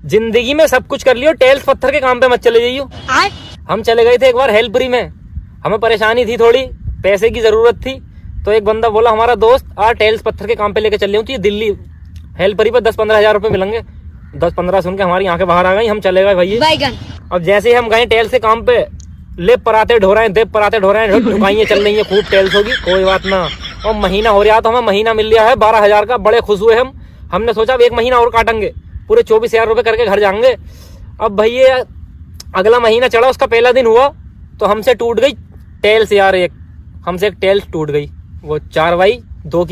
जिंदगी में सब कुछ कर लियो, टेल्स पत्थर के काम पे मत चले जाइयो। हम चले गए थे एक बार हेल्परी में, हमें परेशानी थी, थोड़ी पैसे की जरूरत थी, तो एक बंदा बोला हमारा दोस्त आ टेल्स पत्थर के काम पे लेके चल रही हूँ, तो ये दिल्ली हेल्परी पे 10-15 हजार रुपए मिलेंगे। 10-15 सुन के हमारी आंखें बाहर आ गई, हम चले गए भैया। अब जैसे ही हम गए टेल्स के काम पे, लेप पराते ढो रहे हैं, देप पराते ढो रहे हैं, ढुकाइए चल रही है, खूब टेल्स होगी, कोई बात ना। और महीना हो रहा, तो हमें महीना मिल गया है 12,000 का, बड़े खुश हुए हम। हमने सोचा अब 1 महीना और काटेंगे, पूरे 24,000 रुपए करके घर जाएंगे। अब भैया अगला महीना चढ़ा, उसका पहला दिन हुआ तो हमसे टूट गई टेल्स यार, हमसे एक टेल्स टूट गई, वो 4x2 की